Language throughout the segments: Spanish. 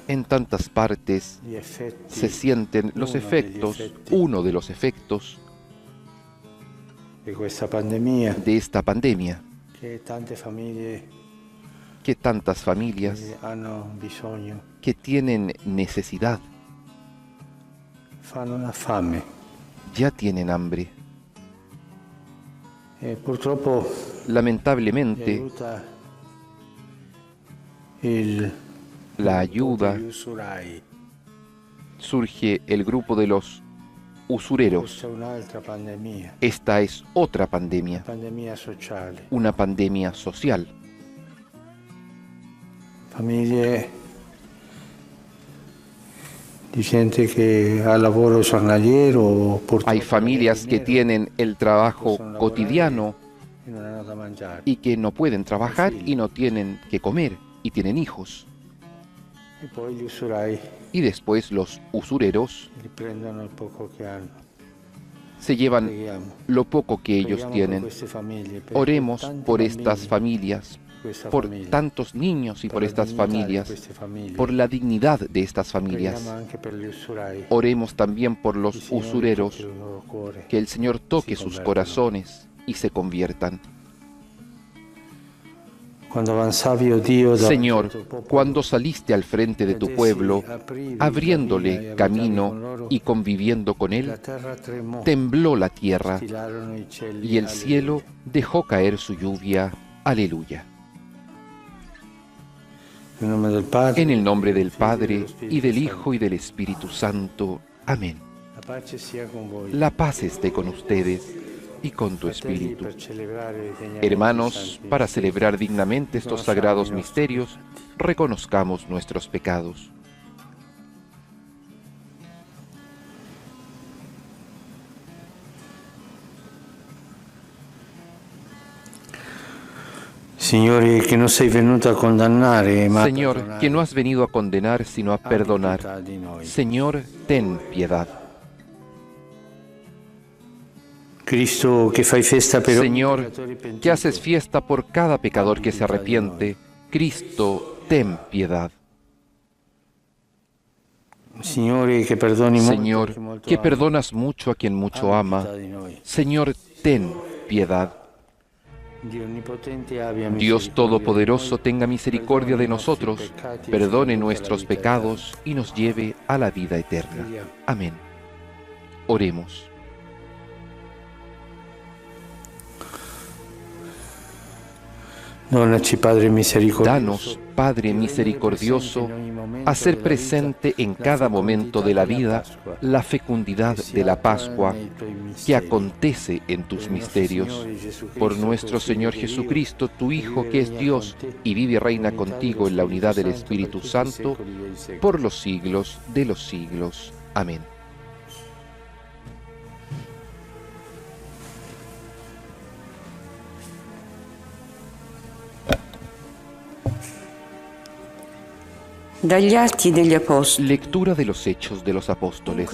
En tantas partes se sienten los efectos, uno de los efectos de esta pandemia, que tantas familias que tienen necesidad ya tienen hambre. Lamentablemente, la ayuda surge el grupo de los usureros. Esta es otra pandemia, una pandemia social. Famiglie di gente che ha lavoro giornaliero. Hay familias que tienen el trabajo cotidiano y que no pueden trabajar y no tienen que comer y tienen hijos. Y después los usureros se llevan lo poco que ellos tienen. Oremos por estas familias, por tantos niños y por estas familias, por la dignidad de estas familias. Oremos también por los usureros, que el Señor toque sus corazones y se conviertan. Señor, cuando saliste al frente de tu pueblo, abriéndole camino y conviviendo con él, tembló la tierra y el cielo dejó caer su lluvia. Aleluya. En el nombre del Padre, y del Hijo, y del Espíritu Santo. Amén. La paz esté con ustedes y con tu espíritu. Hermanos, para celebrar dignamente estos sagrados misterios, reconozcamos nuestros pecados. Señor, que no has venido a condenar, sino a perdonar. Señor, ten piedad. Señor, que haces fiesta por cada pecador que se arrepiente. Cristo, ten piedad. Señor, que perdonas mucho a quien mucho ama. Señor, ten piedad. Dios Todopoderoso, tenga misericordia de nosotros, perdone nuestros pecados y nos lleve a la vida eterna. Amén. Oremos. Danos, Padre misericordioso, hacer presente en cada momento de la vida la fecundidad de la Pascua que acontece en tus misterios. Por nuestro Señor Jesucristo, tu Hijo, que es Dios y vive y reina contigo en la unidad del Espíritu Santo, por los siglos de los siglos. Amén. Lectura de los Hechos de los Apóstoles.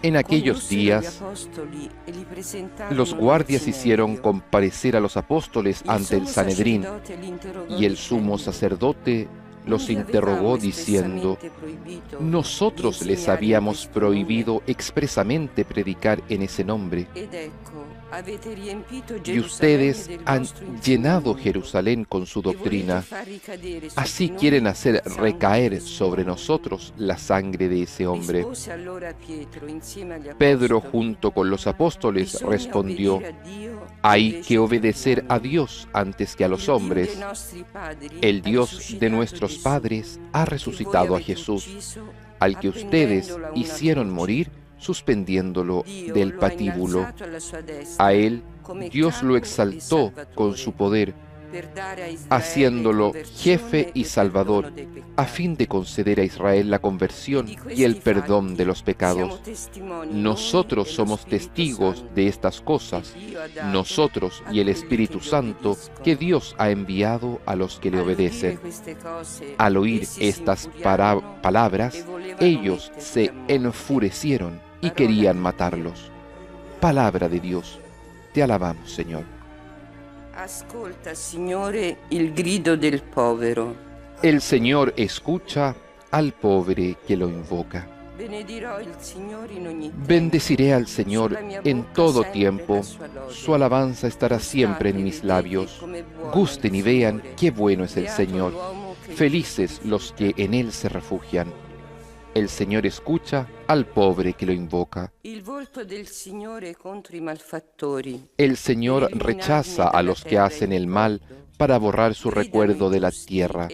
En aquellos días, los guardias hicieron comparecer a los apóstoles ante el Sanedrín, y el sumo sacerdote los interrogó diciendo: nosotros les habíamos prohibido expresamente predicar en ese nombre, y ustedes han llenado Jerusalén con su doctrina. Así quieren hacer recaer sobre nosotros la sangre de ese hombre. Pedro, junto con los apóstoles, respondió: hay que obedecer a Dios antes que a los hombres. El Dios de nuestros padres ha resucitado a Jesús, al que ustedes hicieron morir suspendiéndolo del patíbulo. A él Dios lo exaltó con su poder, haciéndolo jefe y salvador, a fin de conceder a Israel la conversión y el perdón de los pecados. Nosotros somos testigos de estas cosas, nosotros y el Espíritu Santo que Dios ha enviado a los que le obedecen. Al oír estas palabras, ellos se enfurecieron y querían matarlos. Palabra de Dios. Te alabamos, Señor. Ascolta, Signore, il grido del povero. El Señor escucha al pobre que lo invoca. Bendeciré al Señor en todo tiempo, su alabanza estará siempre en mis labios. Gusten y vean qué bueno es el Señor. Felices los que en Él se refugian. El Señor escucha al pobre que lo invoca. El Señor rechaza a los que hacen el mal para borrar su recuerdo de la tierra.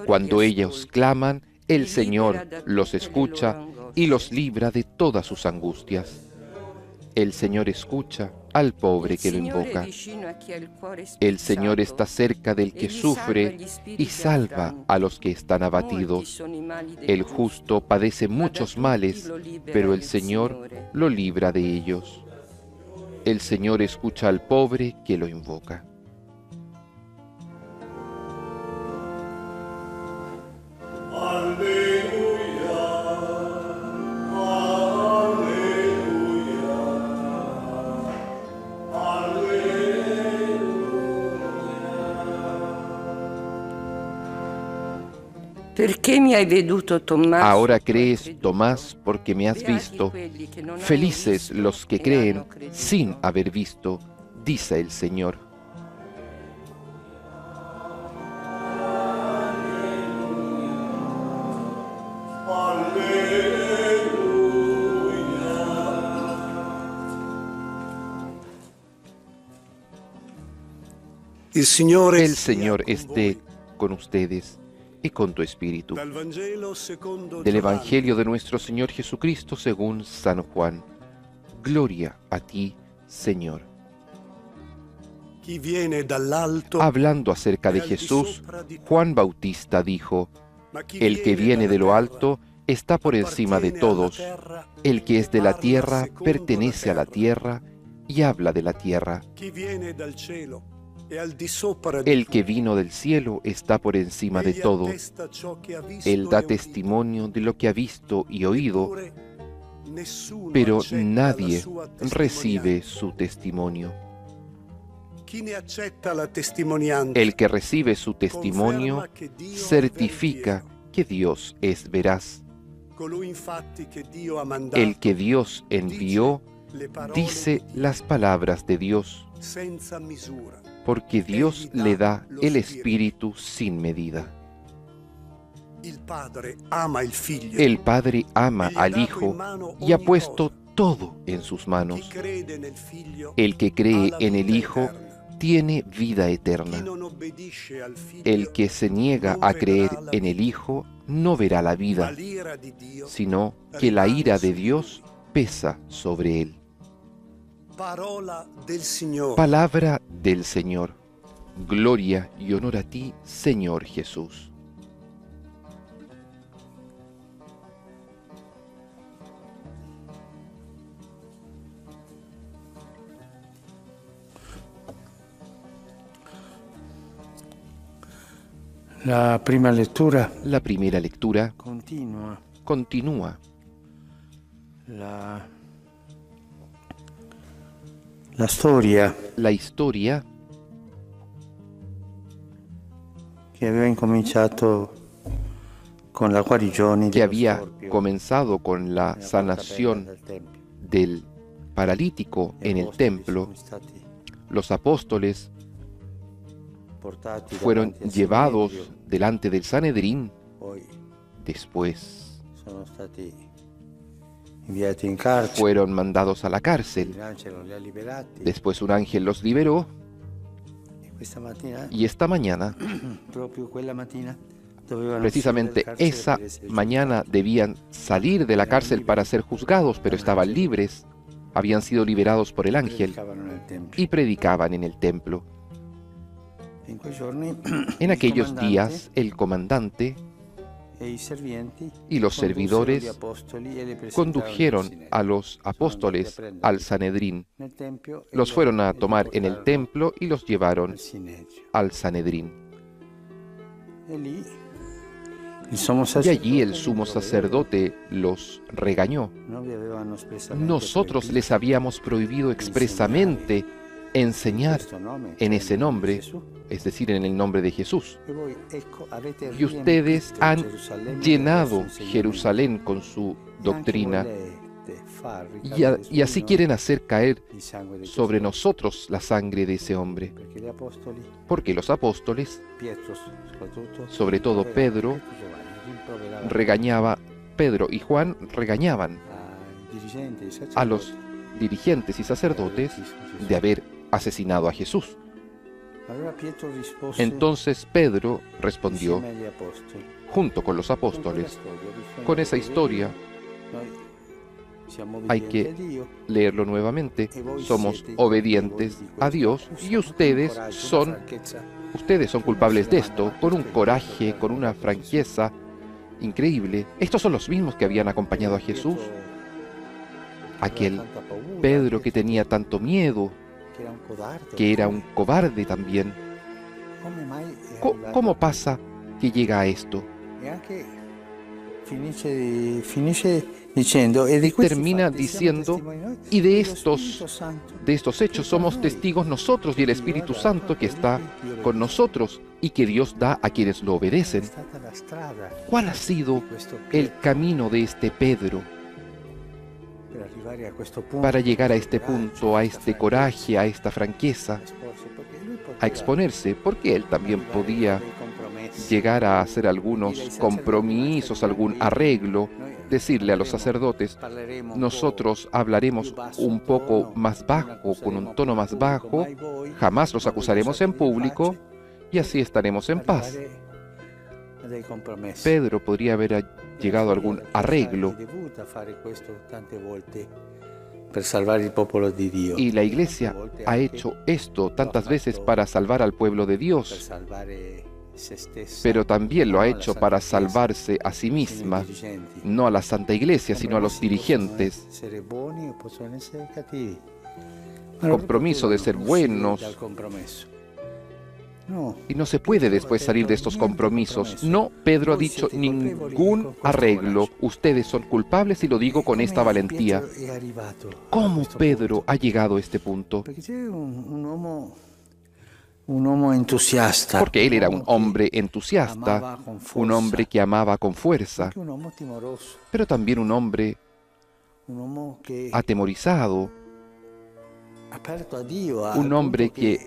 Cuando ellos claman, el Señor los escucha y los libra de todas sus angustias. El Señor escucha al pobre que lo invoca. El Señor está cerca del que sufre y salva a los que están abatidos. El justo padece muchos males, pero el Señor lo libra de ellos. El Señor escucha al pobre que lo invoca. Ahora crees, Tomás, porque me has visto. Felices los que creen sin haber visto, dice el Señor. El Señor esté con ustedes y con tu espíritu. Del Evangelio de nuestro Señor Jesucristo según San Juan. Gloria a ti, Señor. Hablando acerca de Jesús, Juan Bautista dijo: El que viene de lo alto está por encima de todos. El que es de la tierra pertenece a la tierra y habla de la tierra. El que vino del cielo está por encima de todo. Él da testimonio de lo que ha visto y oído, pero nadie recibe su testimonio. El que recibe su testimonio certifica que Dios es veraz. El que Dios envió dice las palabras de Dios, porque Dios le da el Espíritu sin medida. El Padre ama al Hijo y ha puesto todo en sus manos. El que cree en el Hijo tiene vida eterna. El que se niega a creer en el Hijo no verá la vida, sino que la ira de Dios pesa sobre él. Palabra del Señor. Gloria y honor a ti, Señor Jesús. La primera lectura continúa. La historia que había comenzado con la sanación del paralítico en el templo. Los apóstoles fueron llevados delante del Sanedrín. Después fueron mandados a la cárcel. Después un ángel los liberó. Y esta mañana, precisamente esa mañana, debían salir de la cárcel para ser juzgados, pero estaban libres. Habían sido liberados por el ángel y predicaban en el templo. En aquellos días, el comandante y los servidores condujeron a los apóstoles al Sanedrín. Los fueron a tomar en el templo y los llevaron al Sanedrín. Y allí el sumo sacerdote los regañó. Nosotros les habíamos prohibido expresamente enseñar en ese nombre, es decir, en el nombre de Jesús. Y ustedes han llenado Jerusalén con su doctrina y así quieren hacer caer sobre nosotros la sangre de ese hombre. Porque los apóstoles, sobre todo Pedro y Juan regañaban a los dirigentes y sacerdotes de haber asesinado a Jesús. Entonces Pedro respondió, junto con los apóstoles, con esa historia hay que leerlo nuevamente. Somos obedientes a Dios y ustedes son culpables de esto, con un coraje, con una franqueza increíble. Estos son los mismos que habían acompañado a Jesús. Aquel Pedro que tenía tanto miedo, que era un cobarde también. ¿Cómo pasa que llega a esto? Termina diciendo, y de estos hechos somos testigos nosotros y el Espíritu Santo que está con nosotros y que Dios da a quienes lo obedecen. ¿Cuál ha sido el camino de este Pedro para llegar a este punto, a este coraje, a esta franqueza, a exponerse? Porque él también podía llegar a hacer algunos compromisos, algún arreglo, decirle a los sacerdotes, nosotros hablaremos un poco más bajo, con un tono más bajo, jamás los acusaremos en público y así estaremos en paz. Pedro podría haber llegado a algún arreglo. Y la Iglesia ha hecho esto tantas veces para salvar al pueblo de Dios, pero también lo ha hecho para salvarse a sí misma, no a la Santa Iglesia, sino a los dirigentes. Compromiso de ser buenos. Y no se puede después salir de estos compromisos. No, Pedro ha dicho ningún arreglo. Ustedes son culpables y lo digo con esta valentía. ¿Cómo Pedro ha llegado a este punto? Porque él era un hombre entusiasta, un hombre que amaba con fuerza, pero también un hombre atemorizado, un hombre que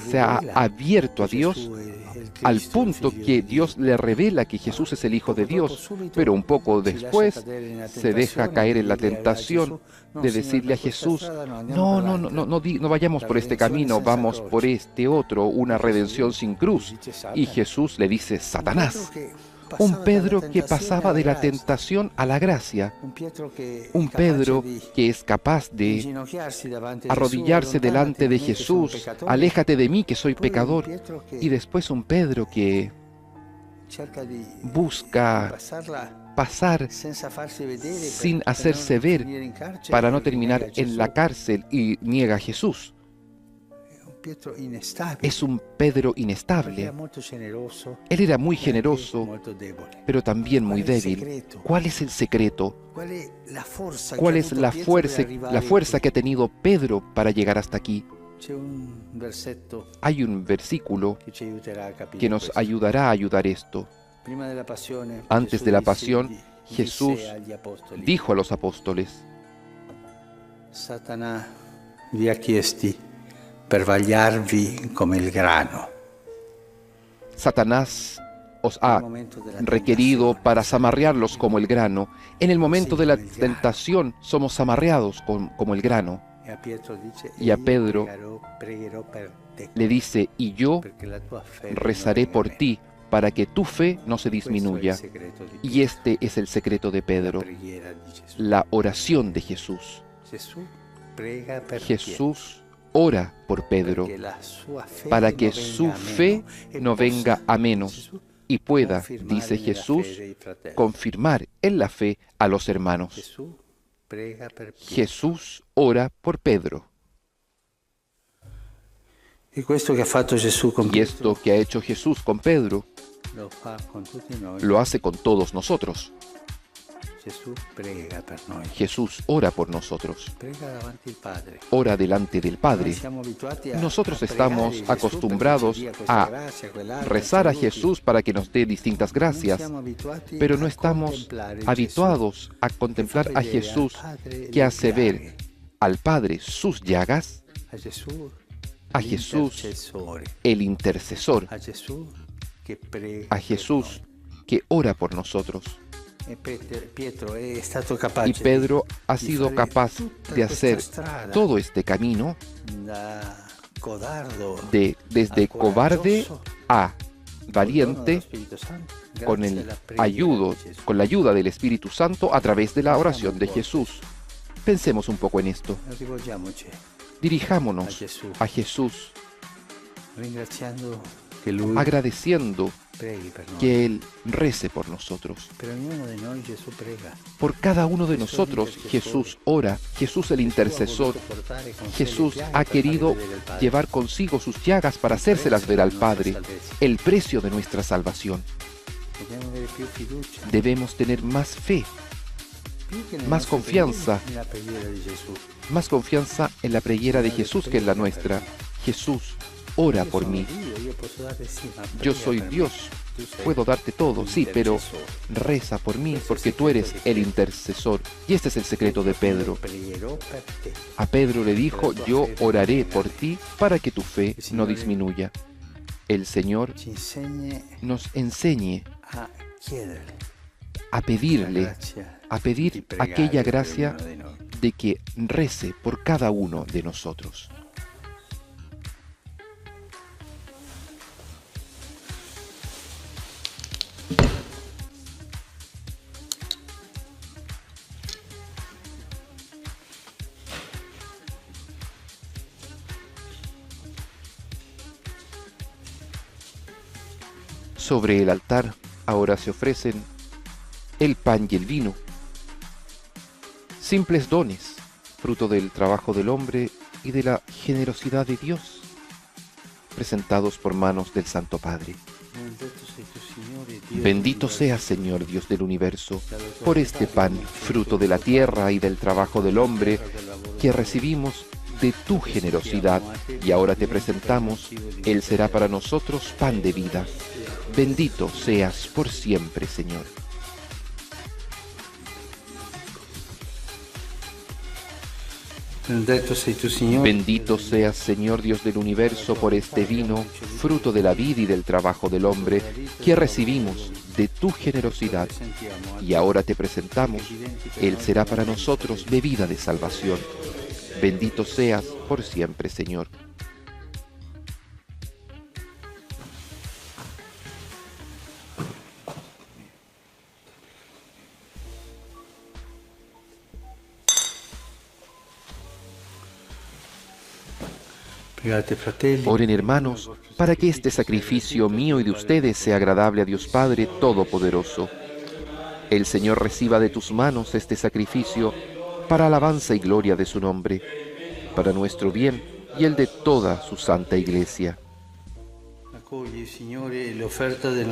se ha abierto a Dios al punto que Dios le revela que Jesús es el Hijo de Dios, pero un poco después se deja caer en la tentación de decirle a Jesús, no vayamos por este camino, vamos por este otro, una redención sin cruz. Y Jesús le dice, Satanás. Un Pedro que pasaba de la tentación a la gracia. Un Pedro que es capaz de arrodillarse delante de Jesús. Aléjate de mí que soy pecador. Y después un Pedro que busca pasar sin hacerse ver para no terminar en la cárcel y niega a Jesús. Es un Pedro inestable. Él era muy generoso, pero también muy débil. ¿Cuál es el secreto? ¿Cuál es la fuerza que ha tenido Pedro para llegar hasta aquí? Hay un versículo que nos ayudará a ayudar esto. Antes de la pasión, Jesús dijo a los apóstoles, Satanás vi ha chiesti per vagliarvi come il grano. Satanás os ha requerido para zamarrearlos como el grano. En el momento de la tentación somos zamarreados como el grano. Y a Pedro le dice, y yo rezaré por ti para que tu fe no se disminuya. Y este es el secreto de Pedro, la oración de Jesús. Jesús ora por Pedro para que su fe no venga a menos y pueda, dice Jesús, confirmar en la fe a los hermanos. Jesús ora por Pedro. Y esto que ha hecho Jesús con Pedro, lo hace con todos nosotros. Jesús ora por nosotros. Ora delante del Padre. Nosotros estamos acostumbrados a rezar a Jesús para que nos dé distintas gracias, pero no estamos habituados a contemplar a Jesús que hace ver al Padre sus llagas, a Jesús el intercesor, a Jesús que ora por nosotros. Y Pedro ha sido capaz de hacer todo este camino desde cobarde a valiente con la ayuda del Espíritu Santo a través de la oración de Jesús. Pensemos un poco en esto. Dirijámonos a Jesús agradeciendo que Él rece por nosotros. Por cada uno de nosotros Jesús ora, Jesús el intercesor. Jesús ha querido llevar consigo sus llagas para hacérselas ver al Padre, el precio de nuestra salvación. Debemos tener más fe, más confianza en la preghiera de Jesús que en la nuestra. Jesús, ora por mí. Yo soy Dios, puedo darte todo, sí, pero reza por mí porque tú eres el intercesor. Y este es el secreto de Pedro. A Pedro le dijo, yo oraré por ti para que tu fe no disminuya. El Señor nos enseñe a pedirle, a pedir aquella gracia de que rece por cada uno de nosotros. Sobre el altar ahora se ofrecen el pan y el vino, simples dones, fruto del trabajo del hombre y de la generosidad de Dios, presentados por manos del Santo Padre. Bendito seas, Señor Dios del universo, por este pan, fruto de la tierra y del trabajo del hombre, que recibimos de tu generosidad, y ahora te presentamos, Él será para nosotros pan de vida. Bendito seas por siempre, Señor. Bendito seas, Señor Dios del universo, por este vino, fruto de la vida y del trabajo del hombre, que recibimos de tu generosidad, y ahora te presentamos, Él será para nosotros bebida de salvación. Bendito seas por siempre, Señor. Oren, hermanos, para que este sacrificio mío y de ustedes sea agradable a Dios Padre Todopoderoso. El Señor reciba de tus manos este sacrificio para alabanza y gloria de su nombre, para nuestro bien y el de toda su santa Iglesia.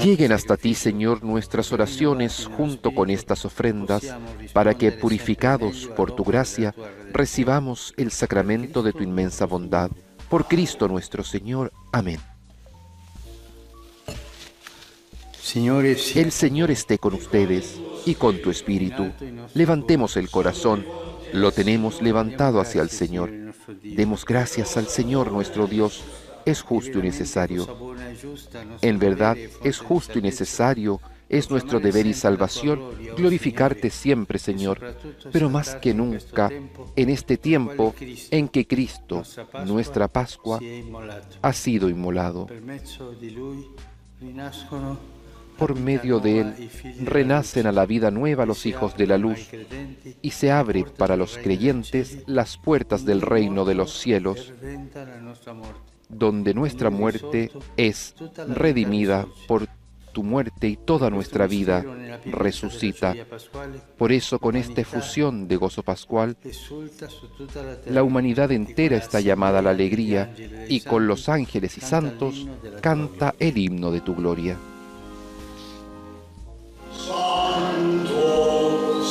Lleguen hasta ti, Señor, nuestras oraciones junto con estas ofrendas, para que, purificados por tu gracia, recibamos el sacramento de tu inmensa bondad. Por Cristo nuestro Señor. Amén. El Señor esté con ustedes y con tu espíritu. Levantemos el corazón. Lo tenemos levantado hacia el Señor. Demos gracias al Señor nuestro Dios. Es justo y necesario. En verdad, es justo y necesario. Es nuestro deber y salvación glorificarte siempre, Señor, pero más que nunca en este tiempo en que Cristo, nuestra Pascua, ha sido inmolado. Por medio de Él renacen a la vida nueva los hijos de la luz y se abren para los creyentes las puertas del reino de los cielos, donde nuestra muerte es redimida por tu muerte y toda nuestra vida resucita. Por eso, con esta efusión de gozo pascual, la humanidad entera está llamada a la alegría y con los ángeles y santos canta el himno de tu gloria. Santo,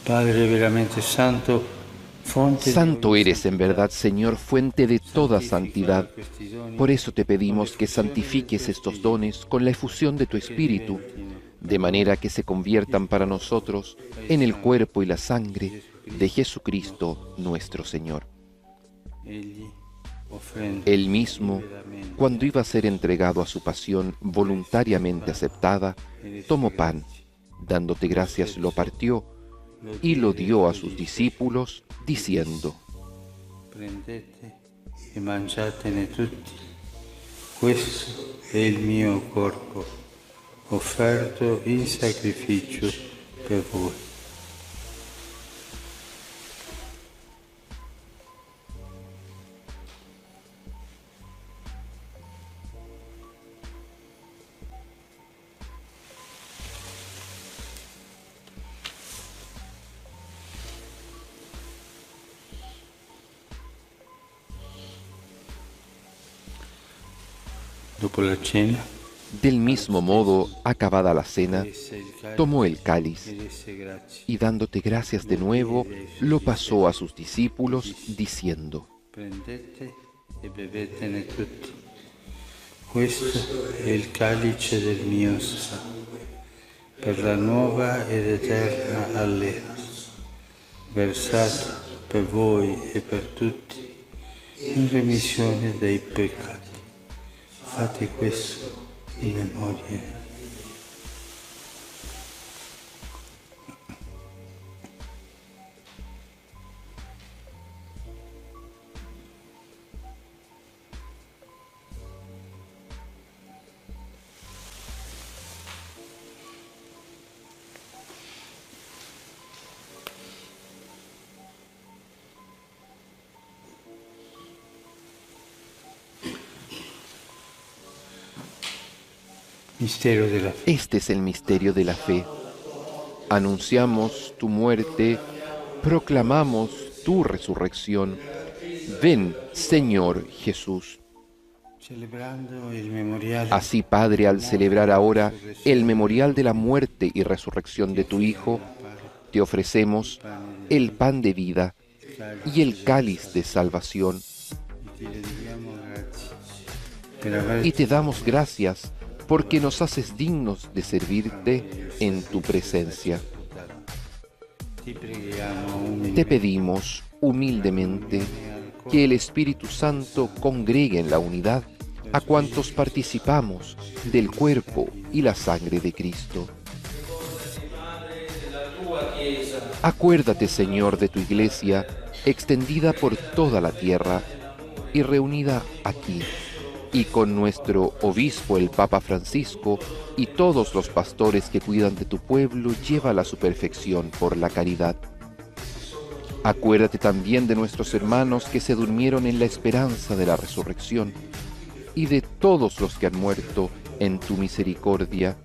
Padre veramente santo, Santo eres en verdad, Señor, fuente de toda santidad. Por eso te pedimos que santifiques estos dones con la efusión de tu Espíritu, de manera que se conviertan para nosotros en el cuerpo y la sangre de Jesucristo nuestro Señor. Él mismo, cuando iba a ser entregado a su pasión voluntariamente aceptada, tomó pan, dándote gracias, lo partió y lo dio a sus discípulos, diciendo: Prendete e mangiatene tutti, questo è il mio corpo, offerto in sacrificio per voi. Dopo la cena, Del mismo modo, acabada la cena, tomó el cáliz y dándote gracias de nuevo, lo pasó a sus discípulos, diciendo: prendete e bevetene tutti. Questo è il calice del mio sangue, per la nuova ed eterna alleanza, versato per voi e per tutti in remissione dei peccati. Fate questo in memoria. Misterio de la fe. Este es el misterio de la fe. Anunciamos tu muerte, proclamamos tu resurrección. Ven, Señor Jesús. Celebrando el memorial. Así, Padre, al celebrar ahora el memorial de la muerte y resurrección de tu Hijo, te ofrecemos el pan de vida y el cáliz de salvación. Y te damos gracias porque nos haces dignos de servirte en tu presencia. Te pedimos humildemente que el Espíritu Santo congregue en la unidad a cuantos participamos del cuerpo y la sangre de Cristo. Acuérdate, Señor, de tu Iglesia, extendida por toda la tierra y reunida aquí, y con nuestro obispo, el Papa Francisco, y todos los pastores que cuidan de tu pueblo, llévala a su perfección por la caridad. Acuérdate también de nuestros hermanos que se durmieron en la esperanza de la resurrección, y de todos los que han muerto en tu misericordia.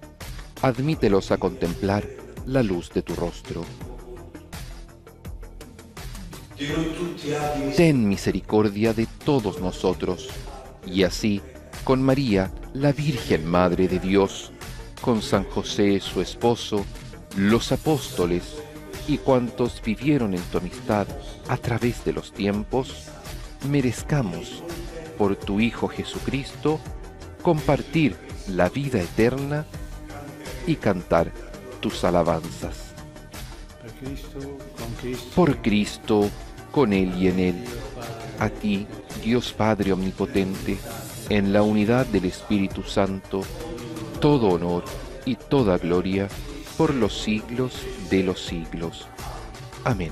Admítelos a contemplar la luz de tu rostro. Ten misericordia de todos nosotros, y así, con María, la Virgen Madre de Dios, con San José, su esposo, los apóstoles y cuantos vivieron en tu amistad a través de los tiempos, merezcamos, por tu Hijo Jesucristo, compartir la vida eterna y cantar tus alabanzas. Por Cristo, con Él y en Él, a ti, Dios Padre Omnipotente, en la unidad del Espíritu Santo, todo honor y toda gloria por los siglos de los siglos. Amén.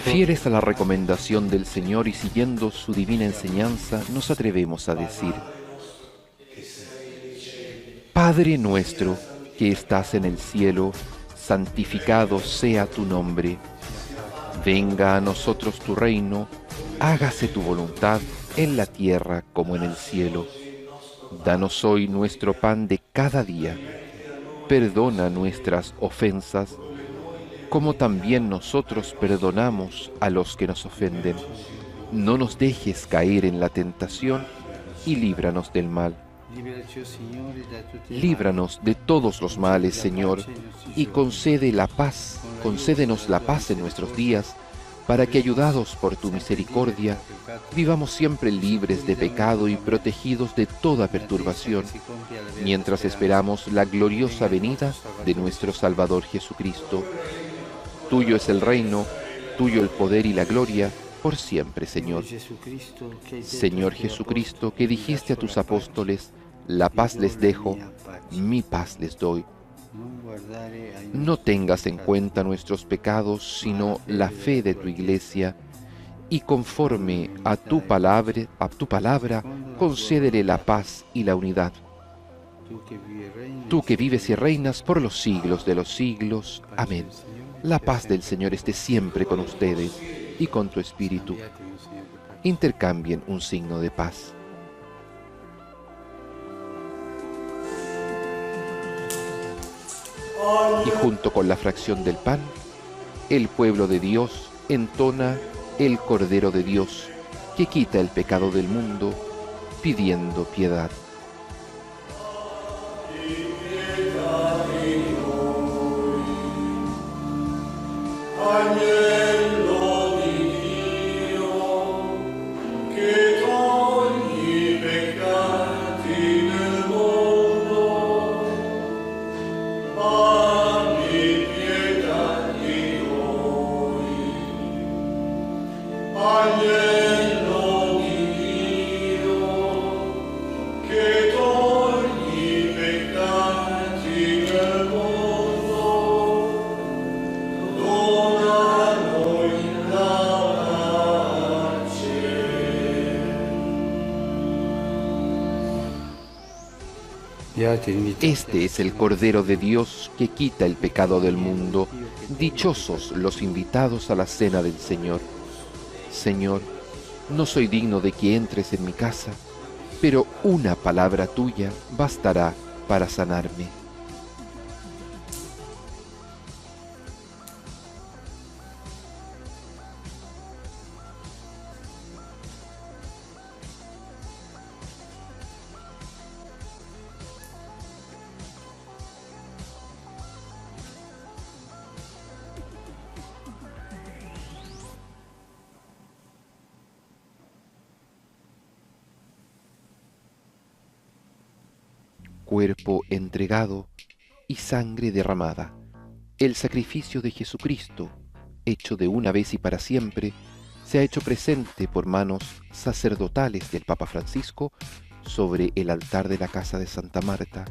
Fieles a la recomendación del Señor y siguiendo su divina enseñanza, nos atrevemos a decir: Padre nuestro que estás en el cielo, santificado sea tu nombre. Venga a nosotros tu reino, hágase tu voluntad en la tierra como en el cielo. Danos hoy nuestro pan de cada día. Perdona nuestras ofensas, como también nosotros perdonamos a los que nos ofenden. No nos dejes caer en la tentación y líbranos del mal. Líbranos de todos los males, Señor, y concédenos la paz en nuestros días, para que, ayudados por tu misericordia, vivamos siempre libres de pecado y protegidos de toda perturbación, mientras esperamos la gloriosa venida de nuestro Salvador Jesucristo. Tuyo es el reino, tuyo el poder y la gloria, por siempre, Señor. Señor Jesucristo, que dijiste a tus apóstoles: la paz les dejo, mi paz les doy. No tengas en cuenta nuestros pecados, sino la fe de tu Iglesia, y conforme a tu palabra, concédele la paz y la unidad. Tú que vives y reinas por los siglos de los siglos. Amén. La paz del Señor esté siempre con ustedes y con tu espíritu. Intercambien un signo de paz. Y junto con la fracción del pan, el pueblo de Dios entona el Cordero de Dios, que quita el pecado del mundo, pidiendo piedad. Agnello di Dio, che togli i peccati del mondo, abbi pietà di noi. Agnello di Dio, che togli i peccati del mondo, dona a noi la pace. Este es el Cordero de Dios que quita el pecado del mundo. Dichosos los invitados a la cena del Señor. Señor, no soy digno de que entres en mi casa, pero una palabra tuya bastará para sanarme. Cuerpo entregado y sangre derramada, el sacrificio de Jesucristo, hecho de una vez y para siempre, se ha hecho presente por manos sacerdotales del Papa Francisco sobre el altar de la casa de Santa Marta,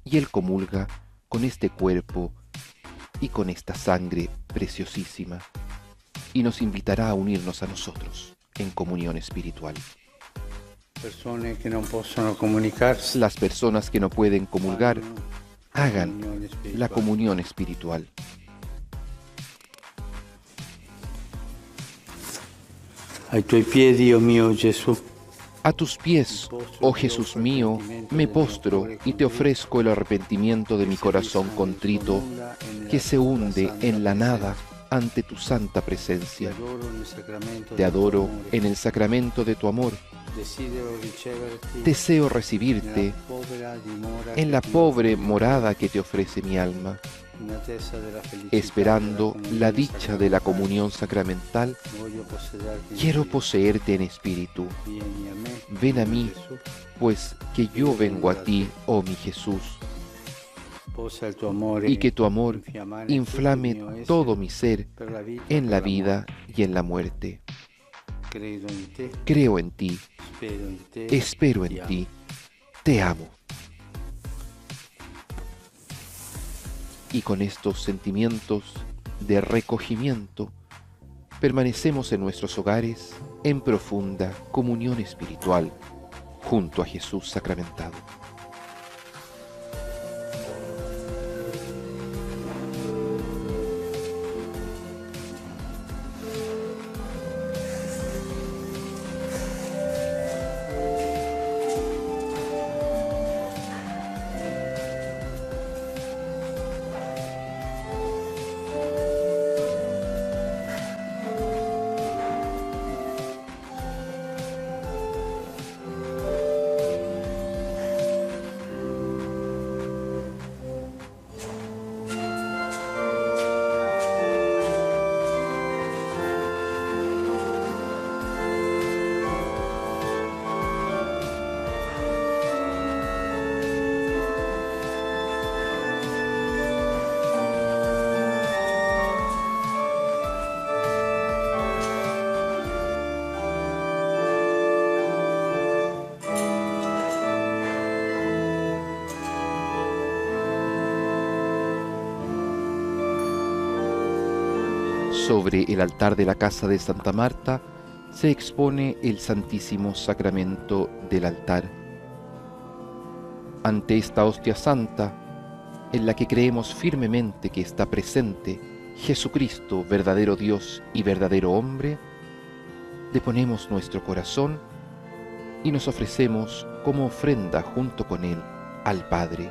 y él comulga con este cuerpo y con esta sangre preciosísima, y nos invitará a unirnos a nosotros en comunión espiritual. Las personas que no pueden comulgar, hagan la comunión espiritual. Ai tuoi piedi, oh mio Gesù. A tus pies, oh Jesús mío, me postro y te ofrezco el arrepentimiento de mi corazón contrito, que se hunde en la nada ante tu santa presencia. Te adoro en el sacramento de tu amor. Deseo recibirte en la pobre morada que te ofrece mi alma. Esperando la dicha de la comunión sacramental, quiero poseerte en espíritu. Ven a mí, pues que yo vengo a ti, oh mi Jesús. y que tu amor inflame todo mi ser en la vida y en la muerte. Creo en ti, espero en ti, te amo. Y con estos sentimientos de recogimiento, permanecemos en nuestros hogares en profunda comunión espiritual junto a Jesús sacramentado. Sobre el altar de la casa de Santa Marta se expone el Santísimo Sacramento del altar. Ante esta hostia santa, en la que creemos firmemente que está presente Jesucristo, verdadero Dios y verdadero hombre, deponemos nuestro corazón y nos ofrecemos como ofrenda junto con Él al Padre,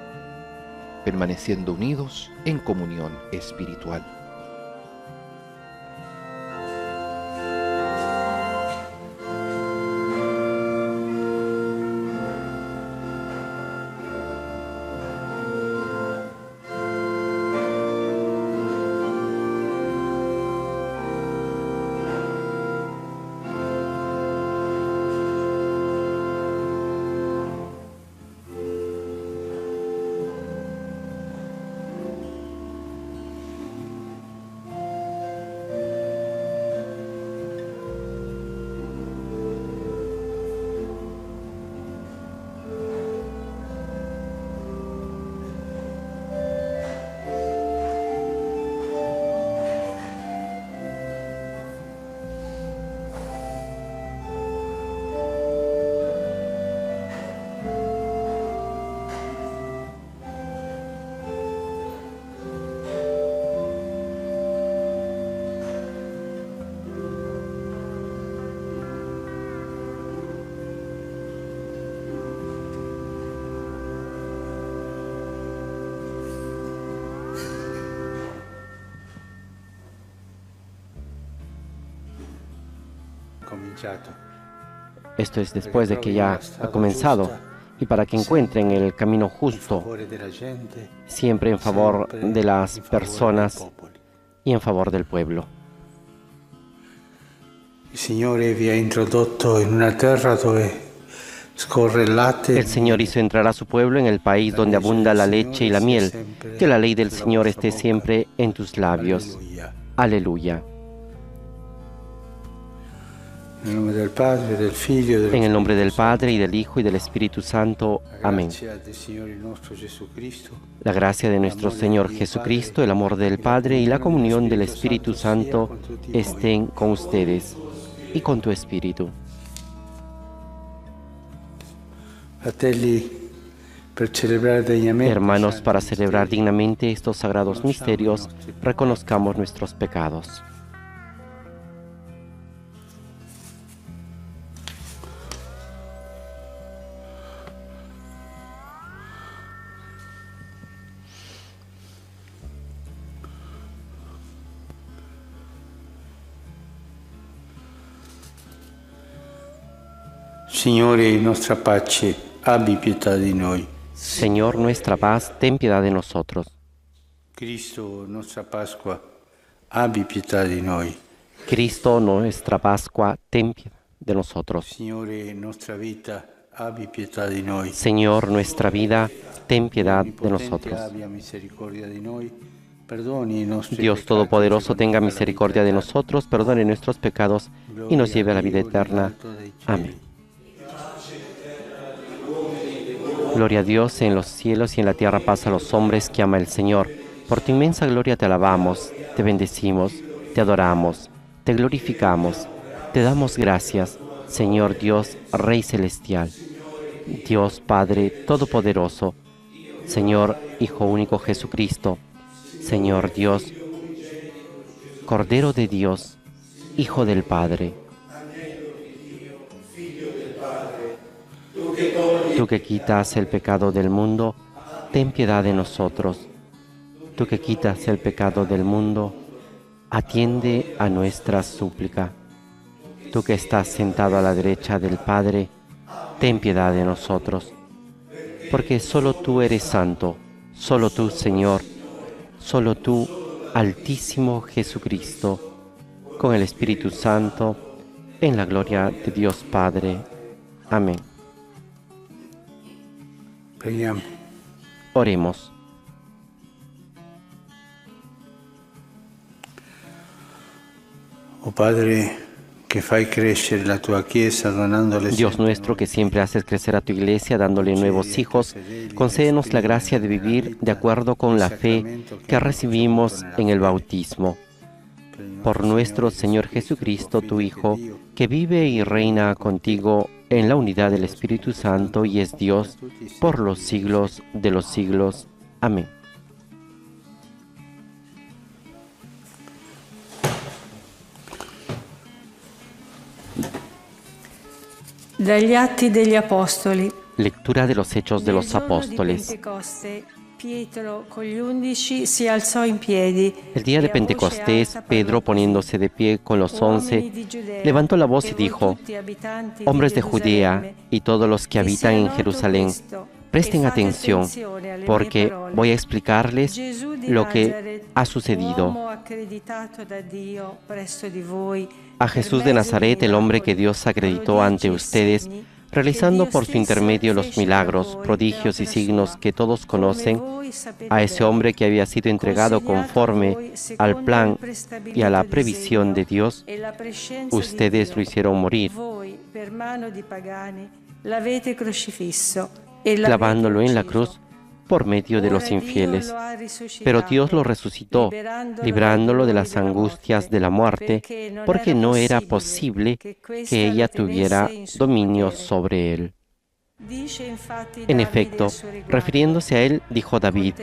permaneciendo unidos en comunión espiritual. Esto es después de que ya ha comenzado, y para que encuentren el camino justo, siempre en favor de las personas y en favor del pueblo. El Señor hizo entrar a su pueblo en el país donde abunda la leche y la miel. Que la ley del Señor esté siempre en tus labios. Aleluya. En el nombre del Padre, y del Hijo, y del Espíritu Santo. Amén. La gracia de nuestro Señor Jesucristo, el amor del Padre y la comunión del Espíritu Santo estén con ustedes y con tu espíritu. Hermanos, para celebrar dignamente estos sagrados misterios, reconozcamos nuestros pecados. Signore, nostra pace, abbi pietà di noi. Señor, nuestra paz, ten piedad de nosotros. Cristo, nostra Pasqua, abbi pietà di noi. Cristo, nuestra Pascua, ten piedad de nosotros. Signore, nostra vita, Abbi pietà di noi. Señor, nuestra vida, ten piedad de nosotros. Abbia misericordia di noi. Perdoni i nostri Dios peccati, Todopoderoso, tenga conduca alla misericordia vita de eterna. nosotros, perdone nuestros pecados y nos lleve a la vida eterna. Amén. Gloria a Dios en los cielos y en la tierra paz a los hombres que ama el Señor. Por tu inmensa gloria te alabamos, te bendecimos, te adoramos, te glorificamos, te damos gracias, Señor Dios, Rey Celestial, Dios Padre Todopoderoso, Señor Hijo único Jesucristo, Señor Dios, Cordero de Dios, Hijo del Padre. Tú que quitas el pecado del mundo, ten piedad de nosotros. Tú que quitas el pecado del mundo, atiende a nuestra súplica. Tú que estás sentado a la derecha del Padre, ten piedad de nosotros. Porque solo tú eres santo, solo tú, Señor, solo tú, Altísimo Jesucristo, con el Espíritu Santo, en la gloria de Dios Padre. Amén. Preghiamo. Oremos. Oh Padre, que fai crescere la tua Chiesa donandole Dios sempre nuestro, que siempre haces crecer a tu iglesia dándole nuevos hijos, concédenos la gracia de vivir de acuerdo con la fe que recibimos en el bautismo. Por nuestro Señor Jesucristo, tu Hijo, que vive y reina contigo en la unidad del Espíritu Santo y es Dios por los siglos de los siglos. Amén. Dagli Atti degli Apostoli. Lectura de los Hechos de Nel los giorno di Apóstoles. Pentecoste, Pietro con gli 11 si alzò in piedi. El día de e a voce Pentecostés, alta Pedro, parlò così: poniéndose de pie con los 11, Uomini di Giudea, levantó la voz y e voi dijo: tutti abitanti di hombres de Judea Gerusalemme, y todos los que vi habitan sia en noto Jerusalén, questo, presten e fate atención, attenzione alle mie porque parole. voy a explicarles Gesù di lo que Nazaret, ha sucedido. uomo accreditato da Dio presso di voi, A per Jesús de mezzo Nazaret, el hombre que miracoli, Dios acreditó prodigi ante e ustedes, segni, realizando che por Dio su intermedio stesso los fece milagros, da voi prodigios y per opera signos sua. que todos conocen, Come voi sapete a ese bene, hombre que había sido entregado consegnato a conforme voi al secondo plan il y a prestabilito la disegno previsión de Dios, e la prescienza di ustedes Dio. lo hicieron morir, Voi, per mano di pagani, l'avete crocifisso e l'avete clavándolo en la ucciso. cruz por medio de Ora los Dio infieles. lo ha risuscitato, Pero Dios lo resucitó, librándolo de las angustias de la muerte, porque no era posible que ella tuviera dominio sobre él. En efecto, refiriéndose a él, dijo David: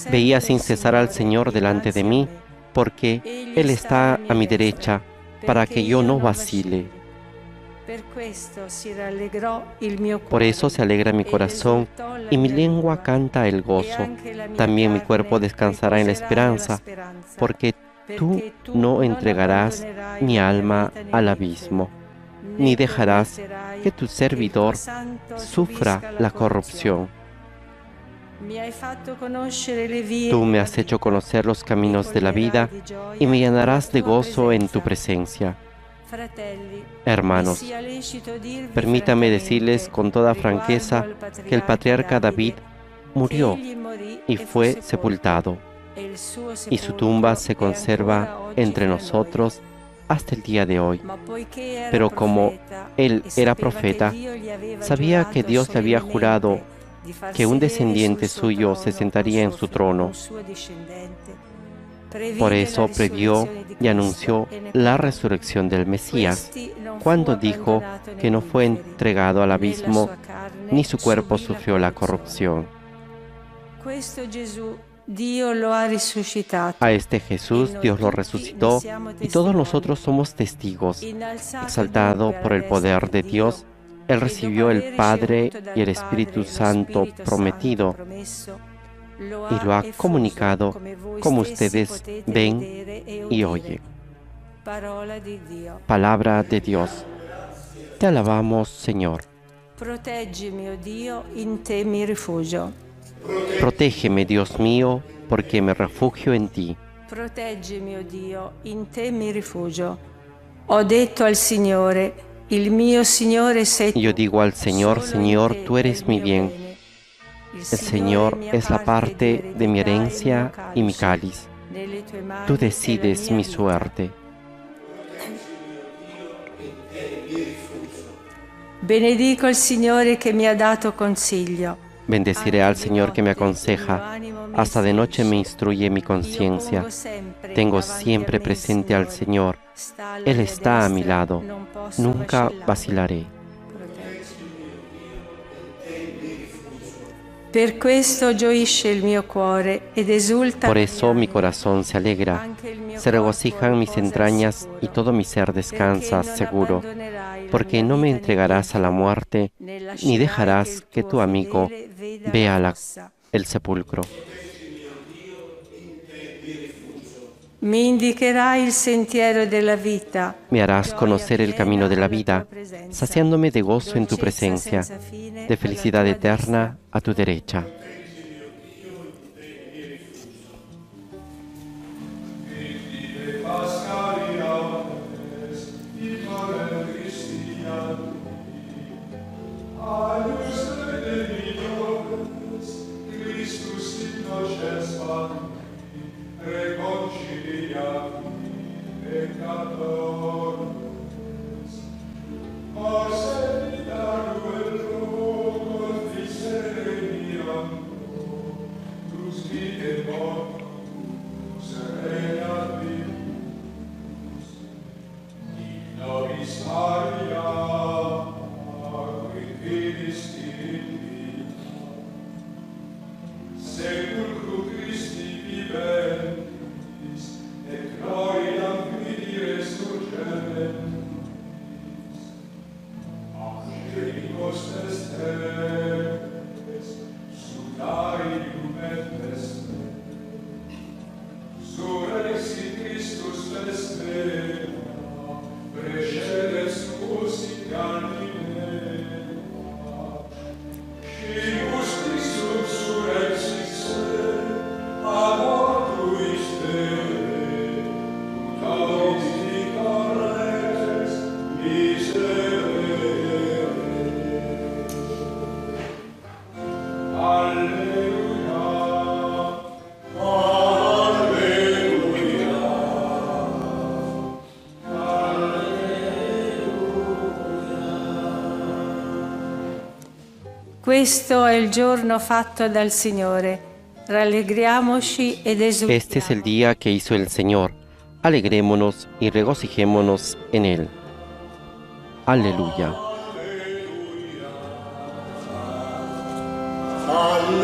veía sin cesar al Señor delante de mí, porque Él está a mi derecha, para que yo no vacile. Por eso se alegra mi corazón y mi lengua canta el gozo. También mi cuerpo descansará en la esperanza, porque tú no entregarás mi alma al abismo, ni dejarás que tu servidor sufra la corrupción. Tú me has hecho conocer los caminos de la vida y me llenarás de gozo en tu presencia. Hermanos, permítame decirles con toda franqueza que el patriarca David murió y fue sepultado, y su tumba se conserva entre nosotros hasta el día de hoy. Pero como él era profeta, sabía que Dios le había jurado que un descendiente suyo se sentaría en su trono. Por eso previó y anunció la resurrección del Mesías, cuando dijo que no fue entregado al abismo, ni su cuerpo sufrió la corrupción. A este Jesús Dios lo resucitó y todos nosotros somos testigos. Exaltado por el poder de Dios, Él recibió el Padre y el Espíritu Santo prometido y lo ha comunicado como ustedes ven y oyen. Palabra de Dios. Te alabamos, Señor. Proteggimi, oh Dio, in te mi rifugio. Protégeme, Dios mío, porque me refugio en ti. Proteggimi, oh Dio, in te mi rifugio. Ho detto al Signore, Il mio Signore sei tu. Yo digo al Señor, Solo Señor, in te tú eres è il mi mio bien. bene. El Señor es la parte de mi herencia y mi cáliz. Nelle tue mani Tú è la decides mia mi vita. suerte. Benedico il Signore che mi ha dato consiglio. Bendeciré al Señor que me aconseja. Hasta de noche me instruye mi conciencia. Tengo siempre presente al Señor. Él está a mi lado. Nunca vacilaré. Per questo gioisce il mio cuore ed esulta. Por eso mi corazón se alegra, se regocijan mis entrañas y todo mi ser descansa seguro, porque no me entregarás a la muerte, ni dejarás que tu amigo vea el sepulcro. Mi indicherai il sentiero della vita. Me harás conocer el camino de la vida, saciándome de gozo en tu presencia, de felicidad eterna a tu derecha. Questo è il giorno fatto dal Signore. Rallegriamoci ed esultiamo. Este es el día que hizo el Señor. Alegrémonos y regocijémonos en Él. Aleluya. Alleluia.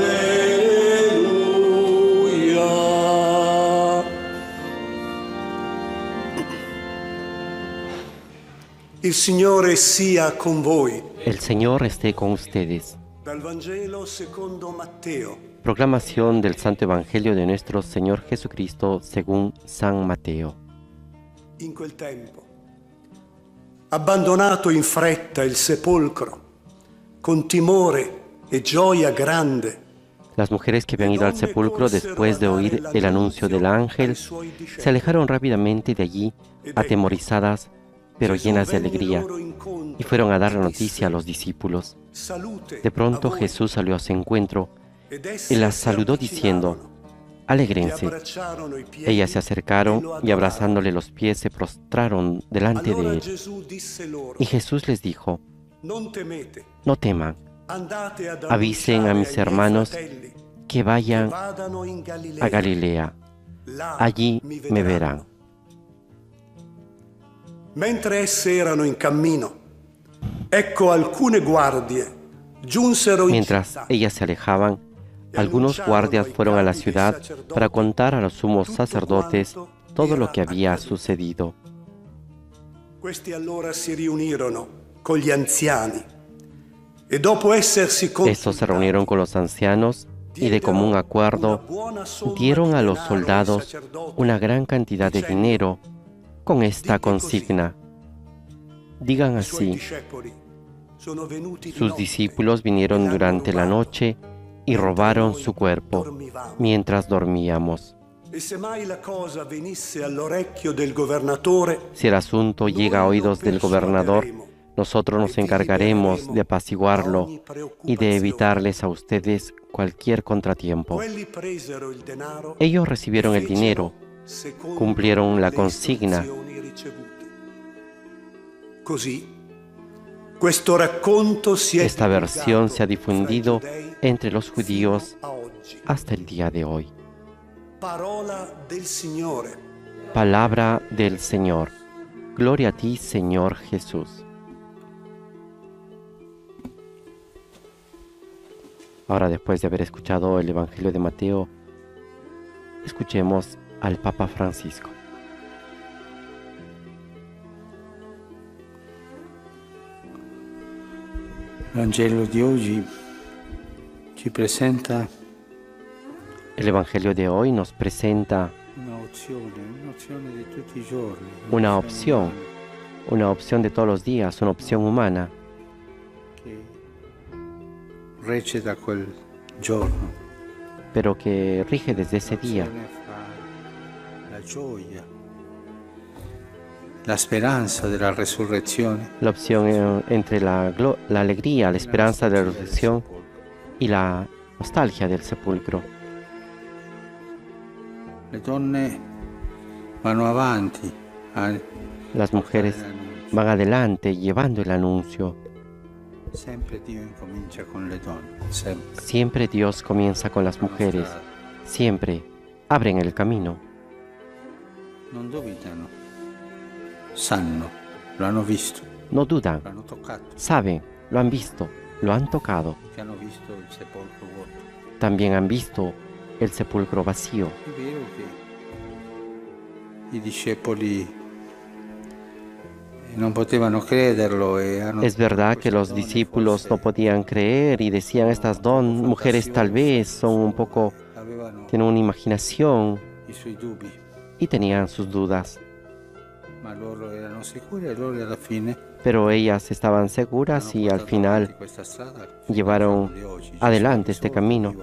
Il Signore sia con voi. El Señor esté con ustedes. Dal Vangelo secondo Matteo. Proclamación del Santo Evangelio de nuestro Señor Jesucristo según San Mateo. In quel tempo, abbandonato in fretta il sepolcro, con timore e gioia grande, Las mujeres que habían ido al sepulcro después de oír el anuncio del ángel se alejaron rápidamente de allí, atemorizadas, pero llenas de alegría, y fueron a dar la noticia a los discípulos. De pronto Jesús salió a su encuentro y las saludó diciendo: «Alégrense». Ellas se acercaron y abrazándole los pies se prostraron delante de él. Y Jesús les dijo: «No teman, avisen a mis hermanos que vayan a Galilea. Allí me verán». Mentre esse erano in cammino, ecco alcune guardie giunsero in Mientras città. ellas se alejaban, algunos guardias fueron a la ciudad para contar a los sumos sacerdotes todo lo que había sucedido. Questi allora si riunirono con gli anziani e dopo essersi Estos se reunieron con los ancianos y de común acuerdo dieron a los soldados una gran cantidad de dinero con esta consigna: digan así, sus discípulos vinieron durante la noche y robaron su cuerpo mientras dormíamos. Si el asunto llega a oídos del gobernador, Nosotros nos encargaremos de apaciguarlo y de evitarles a ustedes cualquier contratiempo. Quelli presero il denaro Ellos recibieron el e dinero, fecero secondo cumplieron la le consigna. istruzioni ricevute. Così, questo racconto si è Esta versión se ha divulgato difundido fra i giudei entre los judíos fino a oggi. hasta el día de hoy. Parola del Signore. Palabra del Señor. Gloria a ti, Señor Jesús. Ahora, después de haber escuchado el Evangelio de Mateo, escuchemos al Papa Francisco. Il Vangelo di oggi ci presenta El Evangelio de hoy nos presenta un'opzione di tutti i giorni. una opción de todos los días, una opción humana Che recita quel giorno. pero que rige desde ese día. L'opzione fra la gioia, la speranza della resurrezione La opción entre la alegría, la esperanza de la resurrección y la nostalgia del sepulcro. Le donne vanno avanti Las mujeres van adelante llevando el anuncio. Sempre Dio incomincia con le donne, sempre. Siempre Dios comienza con las mujeres. Siempre abren el camino. Non dubitano, sanno, lo hanno visto, No dudan, lo hanno toccato, saben, lo han visto, lo han tocado. che hanno visto il sepolcro vuoto. También han visto el sepulcro vacío. È vero che i discepoli non potevano crederlo e hanno Es verdad que queste los donne discípulos no forse podían creer y decían, estas dos mujeres tal vez son un poco, avevano tienen una imaginación i suoi dubbi, y tenían sus dudas. ma loro erano sicuri e loro alla fine Pero ellas estaban seguras y al final llevaron adelante este camino,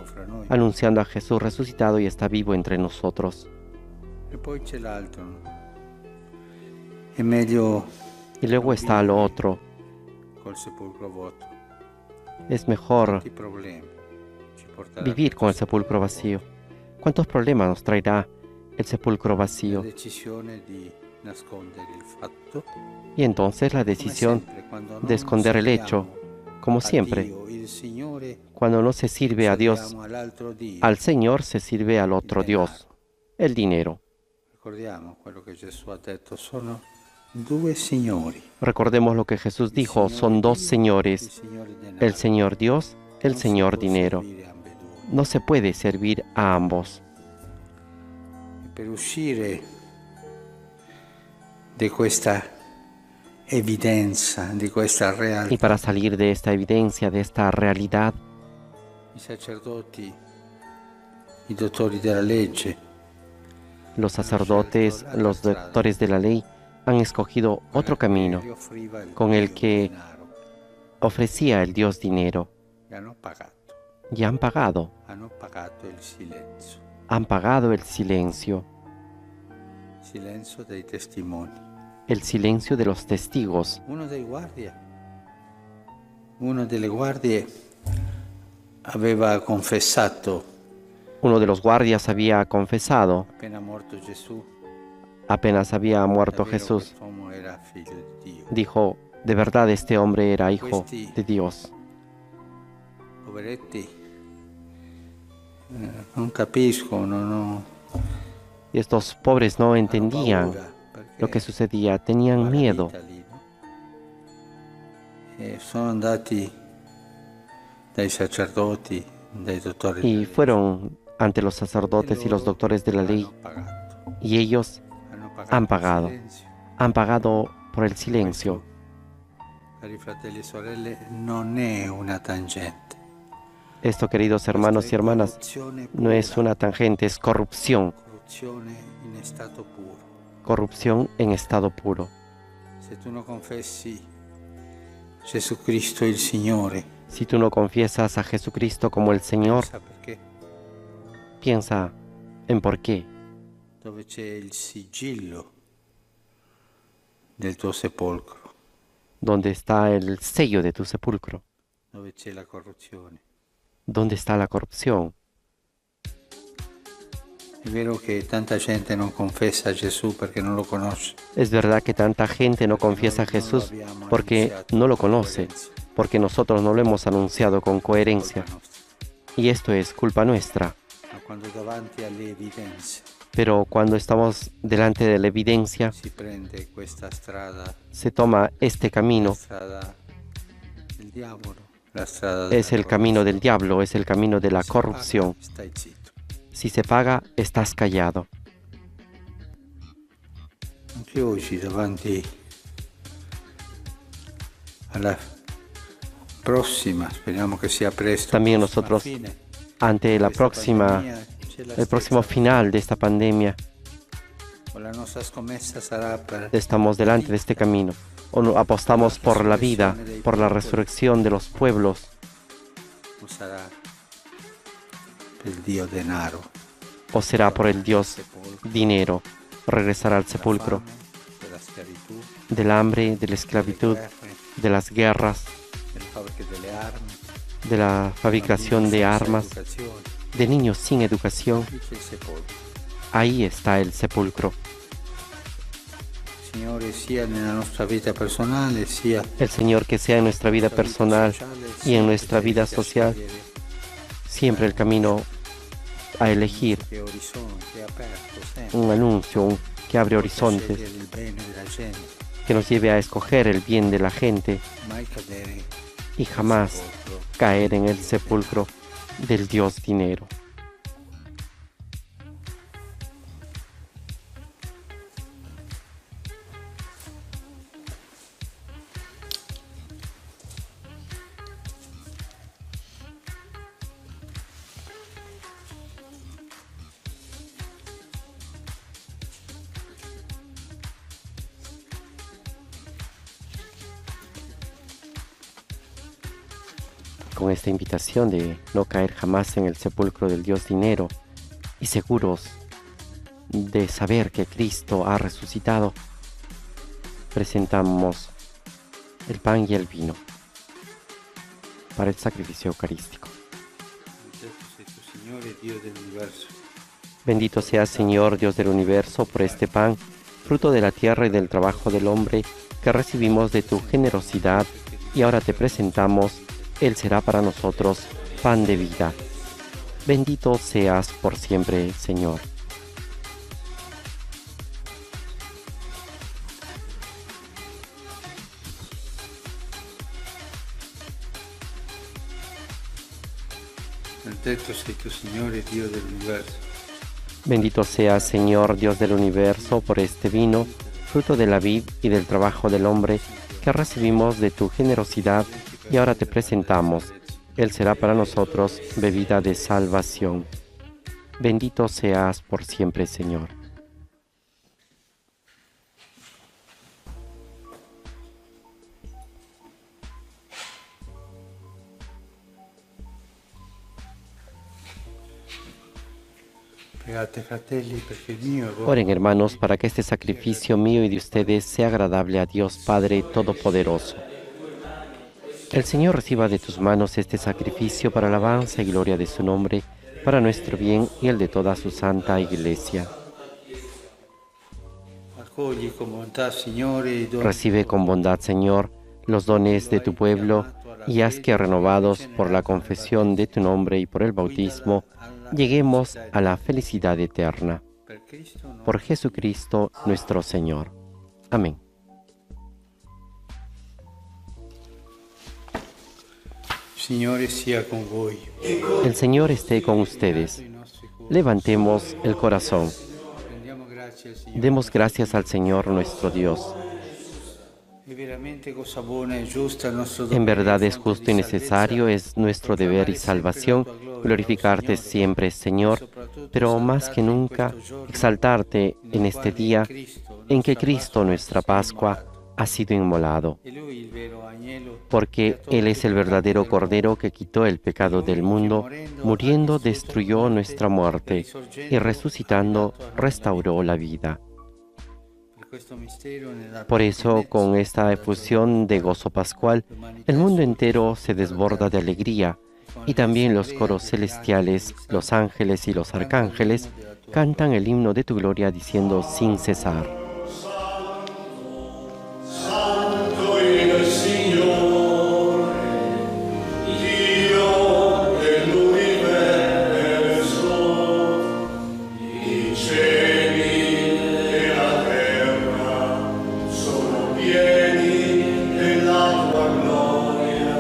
anunciando a Jesús resucitado y está vivo entre nosotros. E poi c'è l'altro, no? È meglio Y luego está lo otro. col sepolcro vuoto. Es mejor Tanti problemi ci porterà vivir con el sepulcro vacío. ¿Cuántos problemas nos traerá el sepulcro la vacío? decisione di nascondere il fatto. Y entonces la Come decisión sempre, quando de non esconder el hecho, serviamo como a siempre, Dio, il Signore, cuando no se sirve a Dios, serviamo all'altro Dio. al Señor se sirve al otro Dios, el dinero. Ricordiamo quello che Gesù ha detto, sono due signori. Recordemos lo que Jesús dijo, son dos Il señores, Signore denaro. el Señor Dios, el Non si Señor può dinero. servire ambedue. No se puede servir a ambos. E per uscire di questa evidenza, di questa Y realtà, para salir de esta evidencia, de esta realidad, i sacerdoti, i dottori della legge, los sacerdotes, los doctores de la ley, han escogido otro camino gli offriva il con el Dio que denaro, ofrecía el Dios dinero. e hanno pagato Y han pagado il silenzio, el silencio, dei testimoni. el silencio de los testigos. Una delle guardie aveva confessato, Uno de los guardias había confesado, appena morto Gesù, apenas había muerto davvero Jesús, quest'uomo era figlio di Dio. dijo, de verdad este hombre era hijo de Dios. Poveretti, non capiscono, no, Y estos pobres no hanno entendían paura, perché lo que sucedía, tenían va la miedo. vita lì, no? E sono andati dai sacerdoti, dai dottori Y della fueron ante los sacerdotes y los doctores de la ley, hanno pagato. y ellos han pagado. il silenzio. han pagado por el silencio. Cari fratelli e sorelle, non è una tangente. Esto, queridos hermanos y hermanas, Corruzione no es pura, una tangente, es corrupción, corruzione in stato puro. corrupción en estado puro. Se tu non confessi Gesù Cristo il Signore, Si tú no confiesas a Jesucristo como el Señor, pensa perché piensa en por qué. dove c'è il sigillo del tuo sepolcro, ¿Dónde está el sello de tu sepulcro? dove c'è la corruzione. ¿Dónde está la corrupción? È vero che tanta gente non confessa Gesù perché non lo conosce. Es verdad que tanta gente no confiesa a Jesús porque no lo conoce, porque nosotros no lo hemos anunciado con coherencia. Y esto es culpa nuestra. Ma quando davanti alle evidenze Pero cuando estamos delante de la evidencia, si prende questa strada, se toma este camino. la strada del diavolo, la strada Es della el camino del corruzione. diablo, es el camino de la Si paga, corrupción. stai zitto. Si se paga, estás callado. Anche oggi davanti alla prossima, speriamo che sia presto, También prossima nosotros, fine, ante la questa próxima, pandemia, c'è la el próximo stessa final de esta pandemia, o la nostra scommessa sarà per estamos delante de este camino. O no, apostamos por la vida, por la resurrección de los pueblos, o sarà per il Dio denaro, o será por el Dios dinero, regresar al sepulcro, della schiavitù, del hambre, de la esclavitud, de las guerras, delle fabbriche delle armi, de la fabricación de armas, educazione, de niños sin educación. lì c'è il sepolcro. Ahí está el sepulcro. Signore, sia nella nostra vita personale, sia El Señor, que sea en nuestra vida personal y en nuestra vida social, siempre el camino a elegir, che orizzonte è aperto sempre, un anuncio que abre horizontes, scegliere il bene della gente, que nos lleve a escoger el bien de la gente mai cadere y jamás sepolcro. caer en el sepulcro del Dios dinero. Con esta invitación de no caer jamás en el sepulcro del Dios dinero y seguros de saber que Cristo ha resucitado, presentamos el pan y el vino para el sacrificio eucarístico. Benedetto sei tu, Signore, Dio dell'universo, Bendito seas, Señor, Dios del universo, por este pan, fruto de la tierra y del trabajo del hombre, que recibimos de tu generosidad, y ahora te presentamos. Él será para nosotros pan de vida. Bendito seas por siempre, Señor. benedetto sei tu, Signore, Dio dell'universo, Bendito seas, Señor, Dios del universo, por este vino, fruto de la vid y del trabajo del hombre, que recibimos de tu generosidad, y ahora te presentamos. Él será para nosotros bebida de salvación. Bendito seas por siempre, Señor. pregate fratelli perché il mio e vostro Oren, hermanos, para que este sacrificio mío y de ustedes sea agradable a Dios Padre Todopoderoso. El Señor reciba de tus manos este sacrificio para alabanza y gloria de su nombre, para nuestro bien y el de toda su santa Iglesia. accogli con bontà, Signore, i doni Recibe con bondad, Señor, los dones de tu pueblo y haz que, renovados por la confesión de tu nombre y por el bautismo, lleguemos a la felicidad eterna. per Cristo no. Por Jesucristo nuestro Señor. Amén. Signore sia con voi. El Señor esté con ustedes. I nostri cuori. Levantemos el corazón. Rendiamo grazie al Signore. Demos gracias al Señor nuestro Dios. È veramente cosa buona e giusta il nostro En dovere, verdad es fonte justo y di necesario, salvezza, es nuestro deber y salvación glorificarte siempre, Señor, pero más que nunca exaltarte en este día en que Cristo, nuestra Pascua, ha sido inmolado, E lui, il vero agnello, porque Él es el verdadero Cordero que quitó el pecado del mundo, muriendo destruyó nuestra muerte y resucitando restauró la vida. per Por eso, con esta efusión de gozo pascual, el mundo entero se desborda de alegría, y también los coros celestiales, los ángeles y los arcángeles cantan el himno de tu gloria diciendo sin cesar: Santo il Signore, Dio dell'universo, i cieli e la terra sono pieni della tua gloria.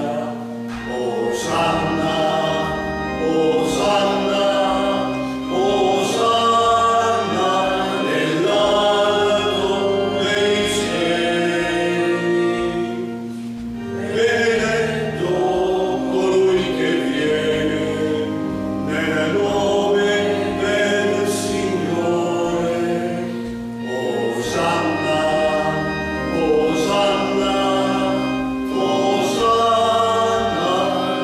Osanna, Osanna, Osanna nell'alto dei cieli. Benedetto colui che viene nel nome del Signore. Osanna, Osanna, Osanna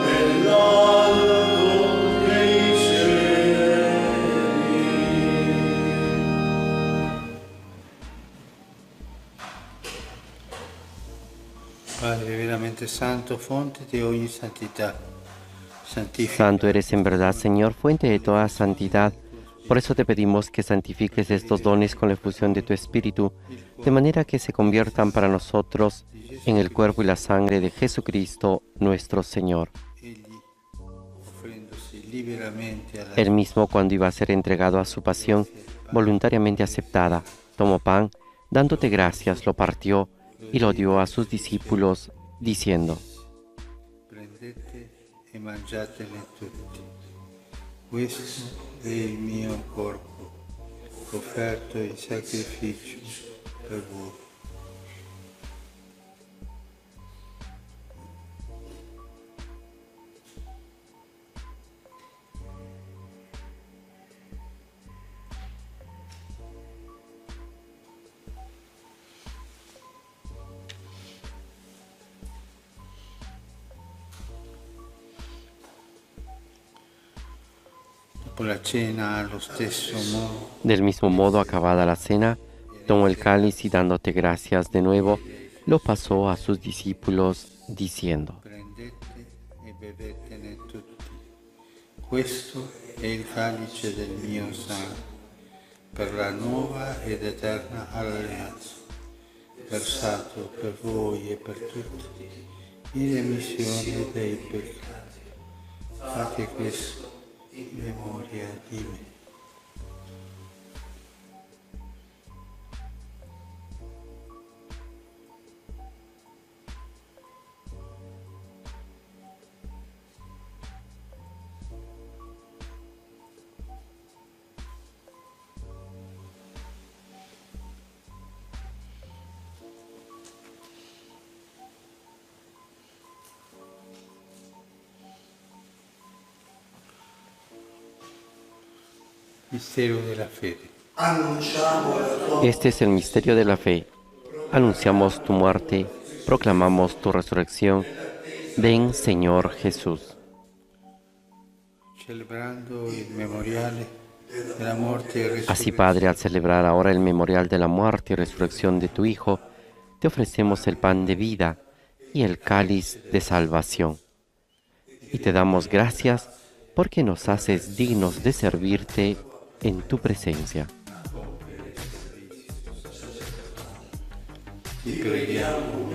nell'alto dei cieli. Padre veramente santo, fonte di ogni santità, santifica Santo eres en verdad, Señor, fuente de toda santidad. Por eso te pedimos que santifiques estos dones con la efusión de tu Espíritu, de manera que se conviertan para nosotros en el cuerpo y la sangre de Jesucristo, nuestro Señor. egli, offrendosi liberamente alla Él mismo, cuando iba a ser entregado a su pasión, voluntariamente aceptada, tomó pan, dándote gracias, lo partió y lo dio a sus discípulos, diciendo: prendete e mangiatene tutti. Questo è il mio corpo, offerto in sacrificio per voi. Dopo la cena, allo stesso modo, Del mismo modo, acabada la cena, tomó el cáliz y dándote gracias de nuevo, lo pasó a sus discípulos, diciendo: prendete e bevetene tutti. Questo è il calice del mio sangue, per la nuova ed eterna alleanza, versato per voi e per tutti, in remissione dei peccati. Fate questo in memoria di me. Mistero della fede. Annunciamo la tua Este es el misterio de la fe. Anunciamos tu muerte, proclamamos tu resurrección. Ven, Señor Jesús. Celebrando il memoriale della morte e Así, resurrezione Padre, al celebrar ahora el memorial de la muerte y resurrección de tu Hijo, te ofrecemos el pan de vida y el cáliz de salvación. Y te damos gracias porque nos haces dignos de servirte en tu presencia. ti preghiamo.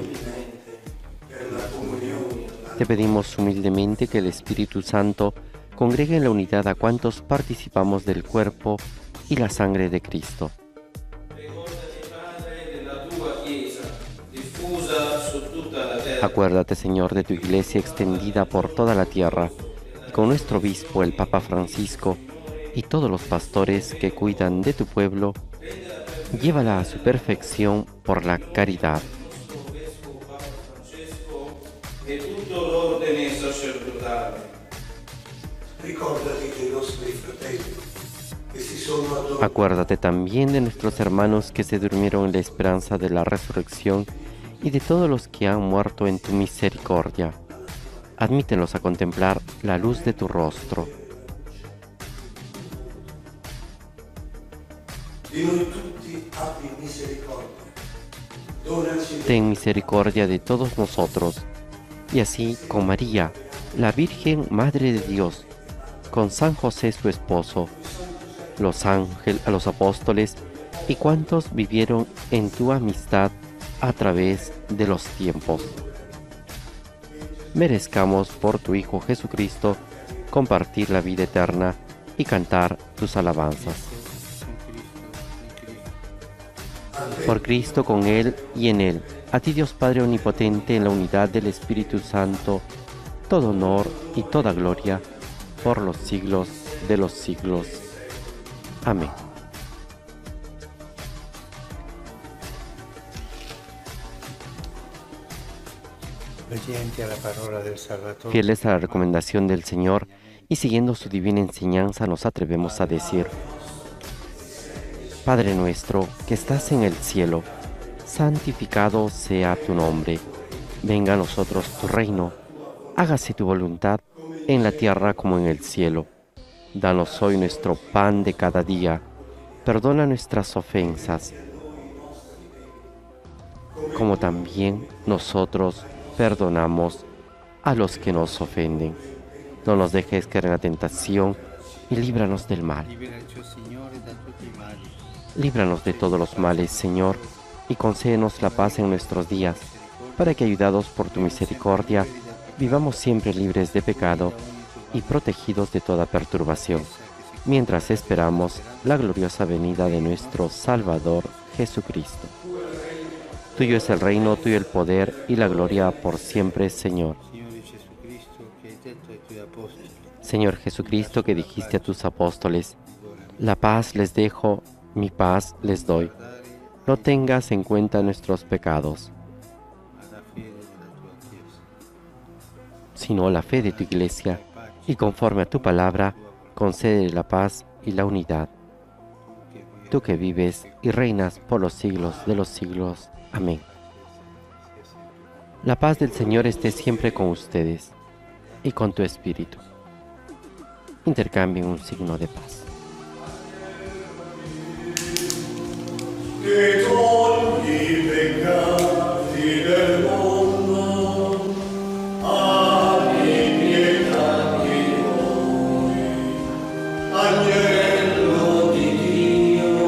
Te pedimos humildemente que el Espíritu Santo congregue en la unidad a cuantos participamos del cuerpo y la sangre de Cristo. Acuérdate, Señor, de tu Iglesia extendida por toda la tierra, y con nuestro obispo, el Papa Francisco, y todos los pastores que cuidan de tu pueblo, llévala a su perfección por la caridad. e tutto l'ordine sacerdotale. Ricordati dei nostri fratelli che si sono addormentati. Acuérdate también de nuestros hermanos que se durmieron en la esperanza de la resurrección y de todos los que han muerto en tu misericordia. Admítelos a contemplar la luz de tu rostro. Di noi tutti abbi misericordia. ten misericordia de todos nosotros, y así con María, la Virgen Madre de Dios, con San José su esposo, los ángeles, a los apóstoles y cuantos vivieron en tu amistad a través de los tiempos. Merezcamos por tu Hijo Jesucristo compartir la vida eterna y cantar tus alabanzas. Por Cristo, con Él y en Él, a ti Dios Padre Omnipotente, en la unidad del Espíritu Santo, todo honor y toda gloria por los siglos de los siglos. Amén. Fieles a la recomendación del Señor y siguiendo su divina enseñanza, nos atrevemos a decir: Padre nuestro que estás en el cielo, santificado sea tu nombre. Venga a nosotros tu reino. Hágase tu voluntad en la tierra como en el cielo. Danos hoy nuestro pan de cada día. Perdona nuestras ofensas, como también nosotros perdonamos a los que nos ofenden. No nos dejes caer en la tentación y líbranos del mal. Líbranos de todos los males, Señor, y concédenos la paz en nuestros días, para que, ayudados por tu misericordia, vivamos siempre libres de pecado y protegidos de toda perturbación, mientras esperamos la gloriosa venida de nuestro Salvador Jesucristo. Tuyo es el reino, tuyo el poder y la gloria por siempre, Señor. Señor Jesucristo, que dijiste a tus apóstoles: la paz les dejo, mi paz les doy. No tengas en cuenta nuestros pecados, sino la fe de tu Iglesia, y conforme a tu palabra, concede la paz y la unidad. Tú que vives y reinas por los siglos de los siglos. Amén. La paz del Señor esté siempre con ustedes y con tu espíritu. Intercambien un signo de paz. Che togli i peccati del mondo, abbi pietà di noi. Agnello di Dio,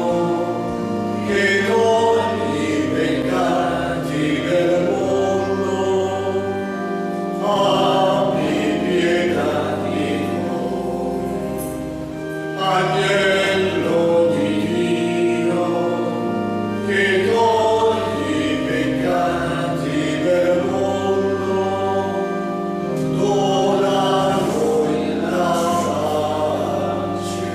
che togli i peccati del mondo, abbi pietà di noi. Agnello di Dio, che togli i peccati del mondo, dona a noi la pace.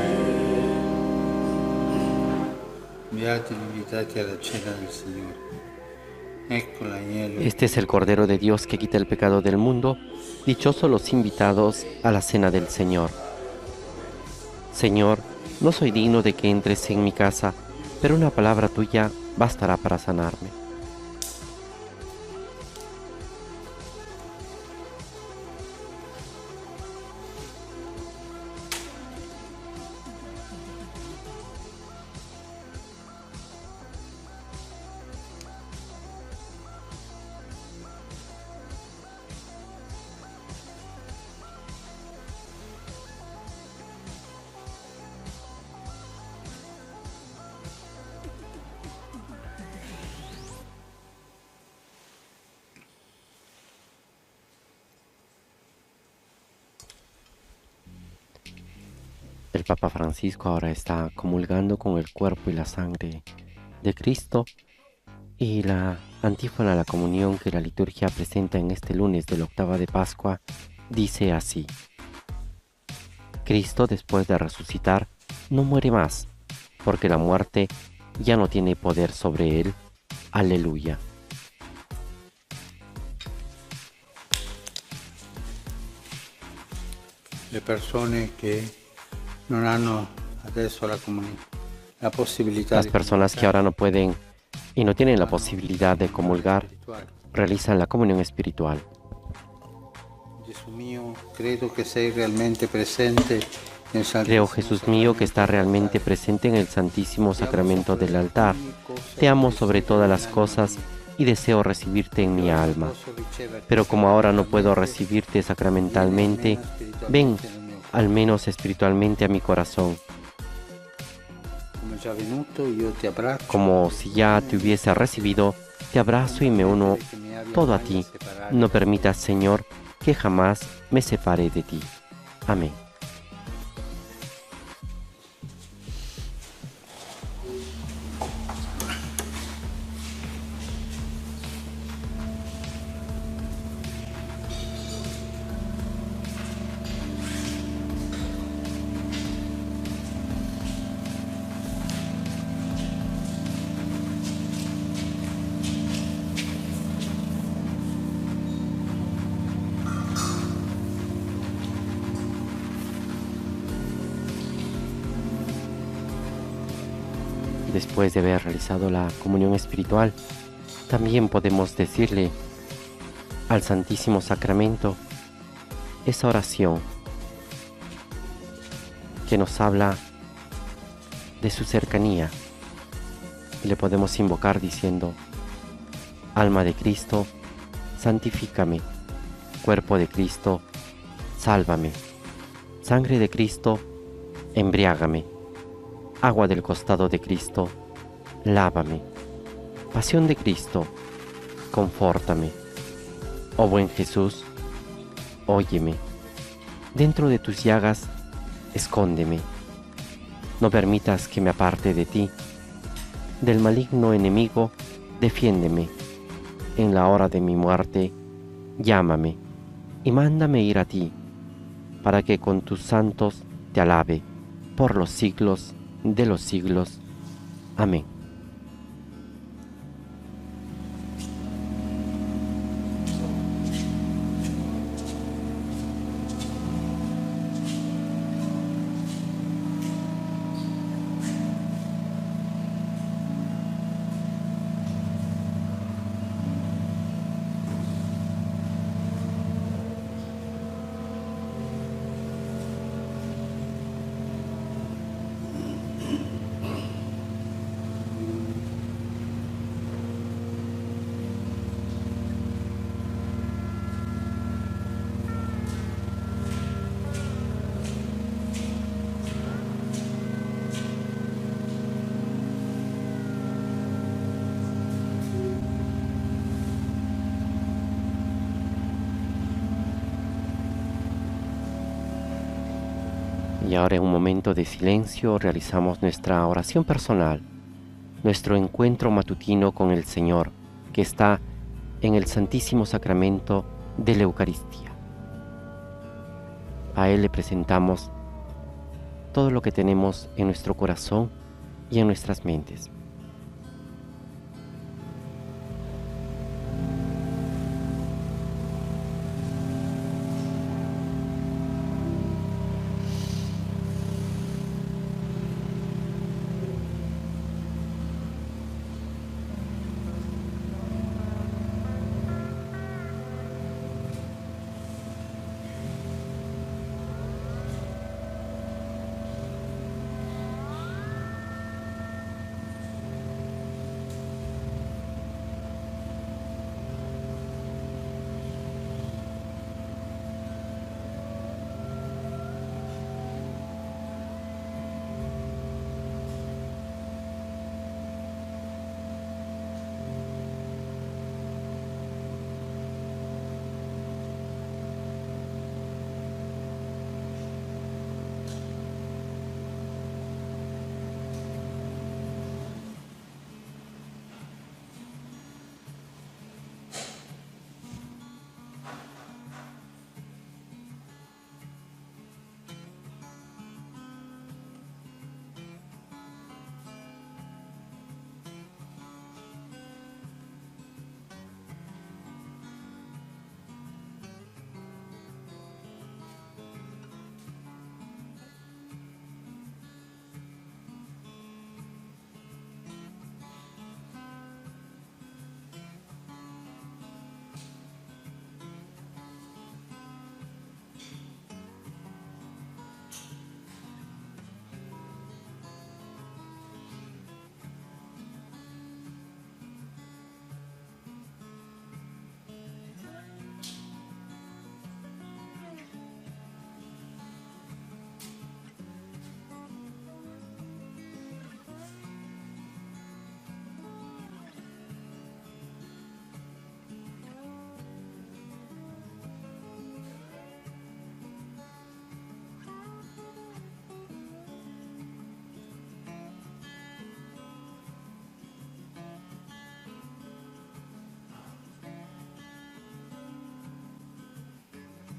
Beati gli invitati alla cena del Signore. Ecco l'agnello. Este es el Cordero de Dios que quita el pecado del mundo. Dichosos los invitados a la cena del Señor. Señor, no soy digno de que entres en mi casa, pero una palabra tuya bastará para sanarme. El Papa Francisco ahora está comulgando con el cuerpo y la sangre de Cristo, y la antífona de la comunión que la liturgia presenta en este lunes de la octava de Pascua dice así: Cristo, después de resucitar, no muere más, porque la muerte ya no tiene poder sobre él. Aleluya. Le persone che non hanno adesso la comunión, la posibilità Las di personas que ahora no pueden y no tienen la posibilidad de comulgar, realizan la comunión espiritual. Gesù mio, credo che sei realmente presente nel Creo, Jesús mío, que está realmente presente en el Santísimo Sacramento del altar. Te amo sobre todas las cosas y deseo recibirte en mi alma. Pero como ahora no puedo recibirte sacramentalmente, ven al menos espiritualmente a mi corazón. Como si ya te hubiese recibido, te abrazo y me uno todo a ti. No permitas, Señor, que jamás me separe de ti. Amén. Después de haber realizado la comunión espiritual, también podemos decirle al Santísimo Sacramento esa oración que nos habla de su cercanía. Le podemos invocar diciendo: alma de Cristo, santifícame. Cuerpo de Cristo, sálvame. Sangre de Cristo, embriágame. Agua del costado de Cristo, lávame. Pasión de Cristo, confórtame. Oh buen Jesús, óyeme. Dentro de tus llagas, escóndeme. No permitas que me aparte de ti. Del maligno enemigo, defiéndeme. En la hora de mi muerte, llámame y mándame ir a ti, para que con tus santos te alabe por los siglos de los siglos. Amén. Y ahora en un momento de silencio realizamos nuestra oración personal, nuestro encuentro matutino con el Señor, que está en el Santísimo Sacramento de la Eucaristía. A Él le presentamos todo lo que tenemos en nuestro corazón y en nuestras mentes.